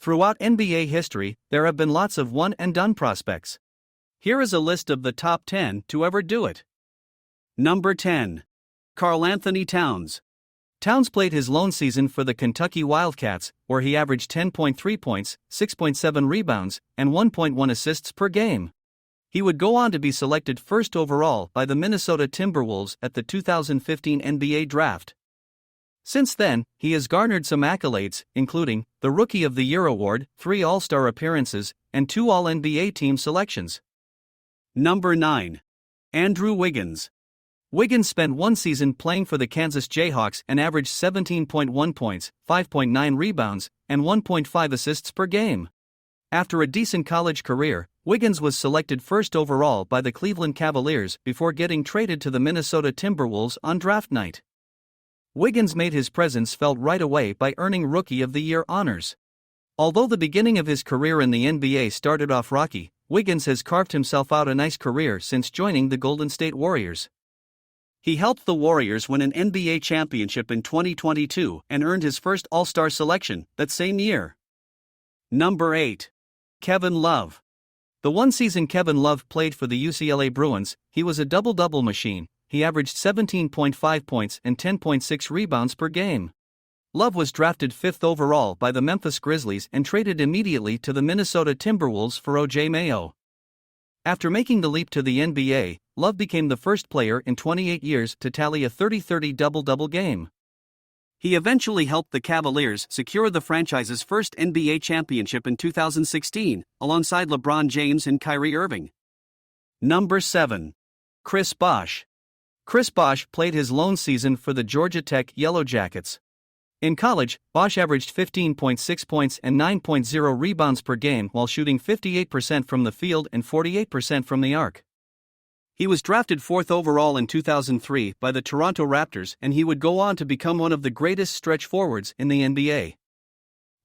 Throughout NBA history, there have been lots of one-and-done prospects. Here is a list of the top 10 to ever do it. Number 10. Karl-Anthony Towns. Towns played his lone season for the Kentucky Wildcats, where he averaged 10.3 points, 6.7 rebounds, and 1.1 assists per game. He would go on to be selected first overall by the Minnesota Timberwolves at the 2015 NBA Draft. Since then, he has garnered some accolades, including the Rookie of the Year award, 3 All-Star appearances, and 2 All-NBA team selections. Number 9. Andrew Wiggins. Wiggins spent one season playing for the Kansas Jayhawks and averaged 17.1 points, 5.9 rebounds, and 1.5 assists per game. After a decent college career, Wiggins was selected first overall by the Cleveland Cavaliers before getting traded to the Minnesota Timberwolves on draft night. Wiggins made his presence felt right away by earning Rookie of the Year honors. Although the beginning of his career in the NBA started off rocky, Wiggins has carved himself out a nice career since joining the Golden State Warriors. He helped the Warriors win an NBA championship in 2022 and earned his first All-Star selection that same year. Number 8. Kevin Love. The one season Kevin Love played for the UCLA Bruins, he was a double-double machine. He averaged 17.5 points and 10.6 rebounds per game. Love was drafted 5th overall by the Memphis Grizzlies and traded immediately to the Minnesota Timberwolves for O.J. Mayo. After making the leap to the NBA, Love became the first player in 28 years to tally a 30-30 double-double game. He eventually helped the Cavaliers secure the franchise's first NBA championship in 2016, alongside LeBron James and Kyrie Irving. Number 7. Chris Bosh. Chris Bosh played his lone season for the Georgia Tech Yellow Jackets. In college, Bosh averaged 15.6 points and 9.0 rebounds per game while shooting 58% from the field and 48% from the arc. He was drafted 4th overall in 2003 by the Toronto Raptors, and he would go on to become one of the greatest stretch forwards in the NBA.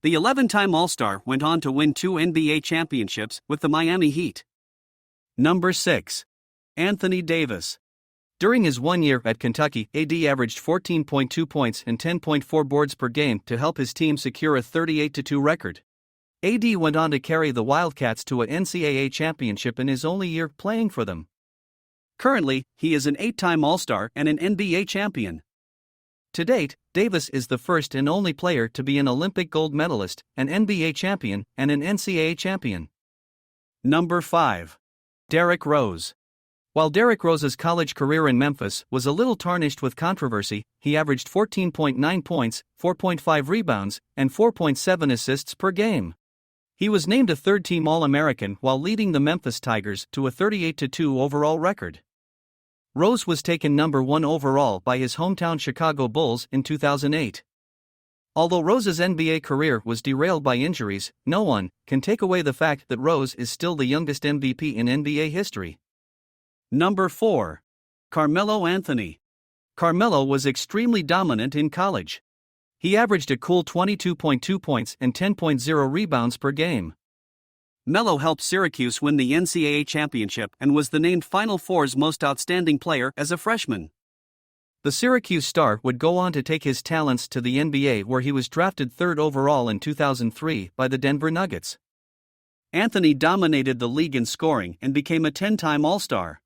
The 11-time All-Star went on to win 2 NBA championships with the Miami Heat. Number 6. Anthony Davis. During his 1 year at Kentucky, AD averaged 14.2 points and 10.4 boards per game to help his team secure a 38-2 record. AD went on to carry the Wildcats to a NCAA championship in his only year playing for them. Currently, he is an 8-time All-Star and an NBA champion. To date, Davis is the first and only player to be an Olympic gold medalist, an NBA champion, and an NCAA champion. Number 5. Derrick Rose. While Derrick Rose's college career in Memphis was a little tarnished with controversy, he averaged 14.9 points, 4.5 rebounds, and 4.7 assists per game. He was named a third-team All-American while leading the Memphis Tigers to a 38-2 overall record. Rose was taken number 1 overall by his hometown Chicago Bulls in 2008. Although Rose's NBA career was derailed by injuries, no one can take away the fact that Rose is still the youngest MVP in NBA history. Number 4. Carmelo Anthony. Carmelo was extremely dominant in college. He averaged a cool 22.2 points and 10.0 rebounds per game. Melo helped Syracuse win the NCAA championship and was the named Final Four's most outstanding player as a freshman. The Syracuse star would go on to take his talents to the NBA, where he was drafted 3rd overall in 2003 by the Denver Nuggets. Anthony dominated the league in scoring and became a 10-time All-Star.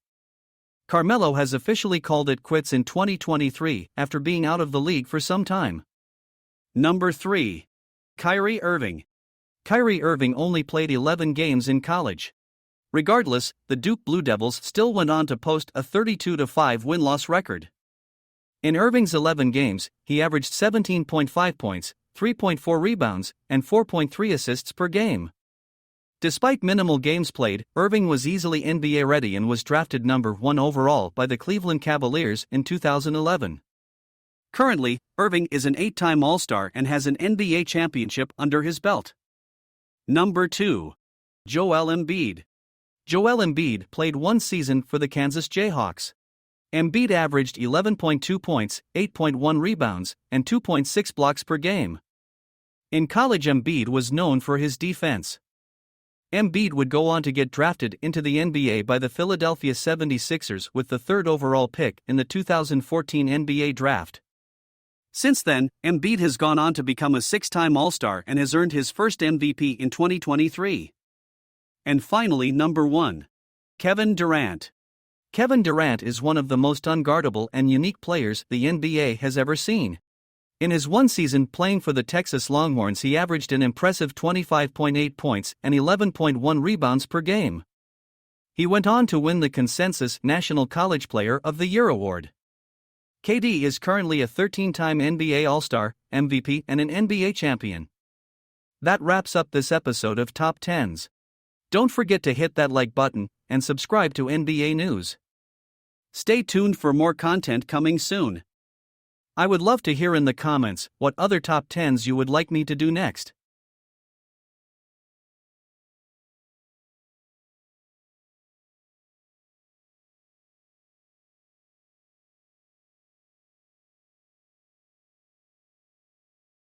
Carmelo has officially called it quits in 2023 after being out of the league for some time. Number 3. Kyrie Irving. Kyrie Irving only played 11 games in college. Regardless, the Duke Blue Devils still went on to post a 32-5 win-loss record. In Irving's 11 games, he averaged 17.5 points, 3.4 rebounds, and 4.3 assists per game. Despite minimal games played, Irving was easily NBA ready and was drafted number 1 overall by the Cleveland Cavaliers in 2011. Currently, Irving is an 8-time All-Star and has an NBA championship under his belt. Number 2. Joel Embiid. Joel Embiid played 1 season for the Kansas Jayhawks. Embiid averaged 11.2 points, 8.1 rebounds, and 2.6 blocks per game. In college, Embiid was known for his defense. Embiid would go on to get drafted into the NBA by the Philadelphia 76ers with the 3rd overall pick in the 2014 NBA Draft. Since then, Embiid has gone on to become a six-time All-Star and has earned his first MVP in 2023. And finally, number 1. Kevin Durant. Kevin Durant is one of the most unguardable and unique players the NBA has ever seen. In his one season playing for the Texas Longhorns, he averaged an impressive 25.8 points and 11.1 rebounds per game. He went on to win the consensus National College Player of the Year award. KD is currently a 13-time NBA All-Star, MVP, and an NBA champion. That wraps up this episode of Top 10s. Don't forget to hit that like button and subscribe to NBA News. Stay tuned for more content coming soon. I would love to hear in the comments what other Top 10s you would like me to do next.